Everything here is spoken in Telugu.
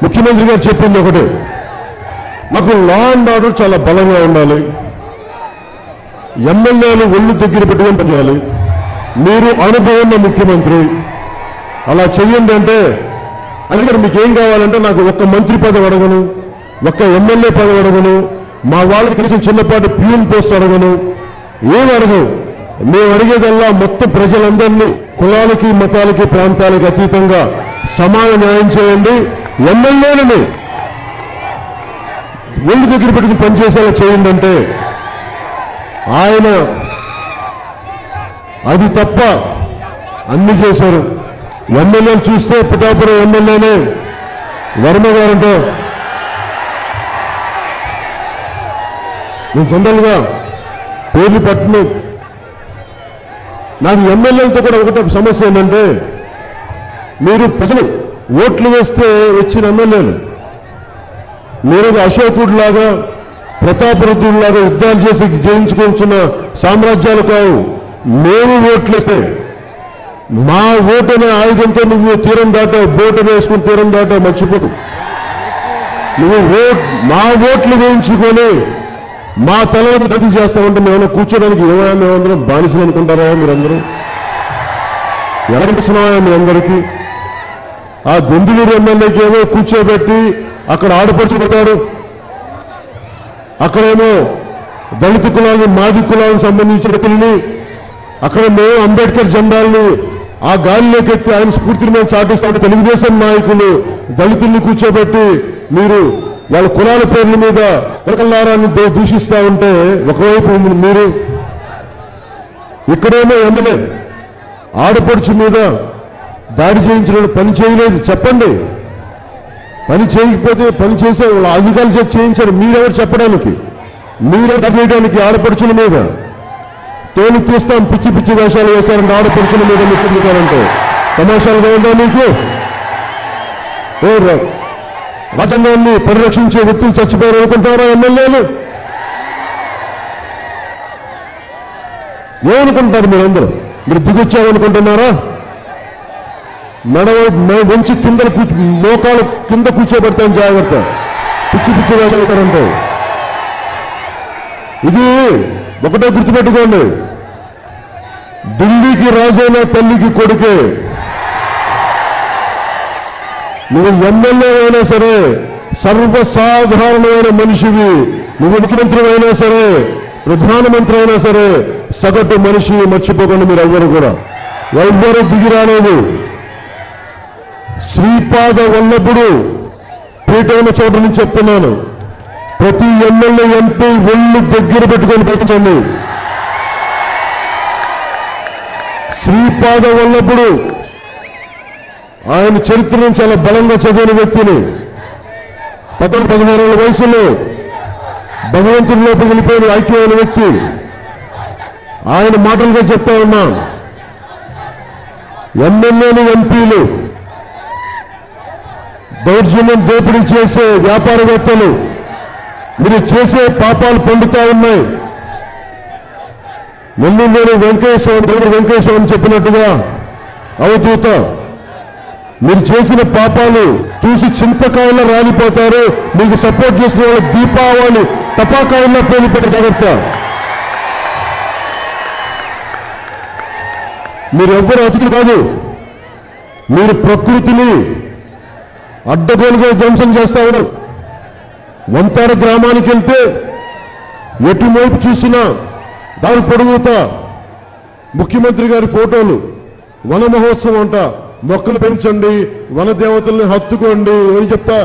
ముఖ్యమంత్రి గారు చెప్పింది ఒకటే, మాకు లా అండ్ ఆర్డర్ చాలా బలంగా ఉండాలి, ఎమ్మెల్యేలు ఒళ్ళు దగ్గర పెట్టుకొని పనిచేయాలి, మీరు అనుభవం ఉన్న ముఖ్యమంత్రి అలా చెయ్యండి అంటే, అందుకని మీకు ఏం కావాలంటే నాకు ఒక్క మంత్రి పదవి అడగను, ఒక్క ఎమ్మెల్యే పదవి అడగను, మా వాళ్ళకి కలిసిన చిన్నపాటి పిఎం పోస్ట్ అడగను, ఏం అడగవు. మేము అడిగేదల్లా మొత్తం ప్రజలందరినీ కులాలకి మతాలకి ప్రాంతాలకి అతీతంగా సమాన న్యాయం చేయండి, ఎమ్మెల్యేలని ఒళ్ళు దగ్గర పెట్టుకుని పనిచేసేలా చేయండి అంటే ఆయన అది తప్ప అన్ని చేశారు. ఎమ్మెల్యేలు చూస్తే పిఠాపురం ఎమ్మెల్యేనే వర్మ గారంటే నేను జనరల్గా పేర్లు పట్టను. నాకు ఎమ్మెల్యేలతో కూడా ఒకటే సమస్య ఏంటంటే, మీరు ప్రజలు ఓట్లు వేస్తే వచ్చిన ఎమ్మెల్యేలు మీరు అశోకుడిలాగా ప్రతాపరుద్రుడిలాగా యుద్ధాలు చేసి జయించుకుంటున్న సామ్రాజ్యాలు కావు. మేము ఓట్లేస్తే మా ఓటు అనే ఆయుధంతో నువ్వు తీరం దాటావు, బోటు వేసుకుని తీరం దాటావు, మర్చిపోదు. నువ్వు మా ఓట్లు వేయించుకొని మా తలను దర్శనం చేస్తామంటే మేము కూర్చోడానికి ఏమైనా మేమందరం బానిసలు అనుకుంటారా? మీరందరూ ఎలా కనిపిస్తున్నాయా మీ అందరికీ? ఆ దొందులూరు ఎమ్మెల్యేకి ఏమో కూర్చోబెట్టి అక్కడ ఆడపడుచుకుంటారు, అక్కడేమో దళిత కులాలను మాది కులాలకు సంబంధించిన వ్యక్తులని అక్కడ మేము అంబేద్కర్ జెండాల్ని ఆ గాలిలోకి ఎత్తి ఆయన స్ఫూర్తిని మేము చాటిస్తామంటే తెలుగుదేశం నాయకులు దళితుల్ని కూర్చోబెట్టి మీరు వాళ్ళ కులాల పేర్ల మీద కలకల్లారాన్ని దూషిస్తా ఉంటే ఒకవైపు మీరు ఇక్కడేమో ఎమ్మెల్యే ఆడపడుచు మీద దాడి చేయించిన పని చేయలేదు చెప్పండి. పని చేయకపోతే పని చేసే వాళ్ళ అధికారులు చేసి చేయించారు, మీరెవరు చెప్పడానికి? మీరే చేయడానికి ఆడపడుచుల మీద తోలు తీస్తాం, పిచ్చి పిచ్చి వేషాలు వేశారంటే ఆడపడుచుల మీద ముఖ్యమంత్రి తమాషాలుగా ఉందా మీకు? రాజ్యాంగాన్ని పరిరక్షించే వ్యక్తులు చచ్చిపోయారు అనుకుంటారా ఎమ్మెల్యేలు? ఏమనుకుంటారు మీరందరూ? మీరు దిగొచ్చారనుకుంటున్నారా? మంచి కింద మోకాలు కింద కూర్చోబెడతాను జాగ్రత్త, పిచ్చి పిచ్చి వేసారంటే. ఇది ఒకటే గుర్తుపెట్టుకోండి, ఢిల్లీకి రాజైన తల్లికి కొడుకే. నువ్వు ఎమ్మెల్యే అయినా సరే, సర్వసాధారణమైన మనిషివి, నువ్వు ముఖ్యమంత్రి అయినా సరే, ప్రధానమంత్రి అయినా సరే, సగటు మనిషి మర్చిపోకండి మీరు ఎవ్వరు కూడా. ఎవ్వరూ దిగిరాలేదు. శ్రీపాద వల్లభుడు పీఠమైన చోట నుంచి చెప్తున్నాను, ప్రతి ఎమ్మెల్యే ఎంపీ ఒళ్ళు దగ్గర పెట్టుకొని పెట్టండి. శ్రీపాద వల్లభుడు ఆయన చరిత్రను చాలా బలంగా చదివిన వ్యక్తిని, 16 వయసులో భగవంతుడి లోపల వెళ్ళిపోయిన ఐక్యమైన వ్యక్తి. ఆయన మాటలుగా చెప్తా ఉన్నా, ఎమ్మెల్యేలు ఎంపీలు దౌర్జన్యం దోపిడీ చేసే వ్యాపారవేత్తలు మీరు చేసే పాపాలు పండుతా ఉన్నాయి. నెల్లూరు వెంకటేశ్వరం చెప్పినట్టుగా అవధూత మీరు చేసిన పాపాలు చూసి చింతకాయల్లో రాలిపోతారు, మీకు సపోర్ట్ చేసిన వాళ్ళు దీపావళి టపాకాయల్లో పేలిపెట్టే జాగ్రత్త. మీరెవ్వరూ అతిథులు కాదు, మీరు ప్రకృతిని అడ్డగోలుగా ధ్వంసం చేస్తా ఉన్నారు. వంతాడ గ్రామానికి వెళ్తే ఎటువైపు చూసినా దాని పొడుగుతా ముఖ్యమంత్రి గారి ఫోటోలు, వన మహోత్సవం అంట, మొక్కలు పెంచండి, వన దేవతల్ని హత్తుకోండి అని చెప్తా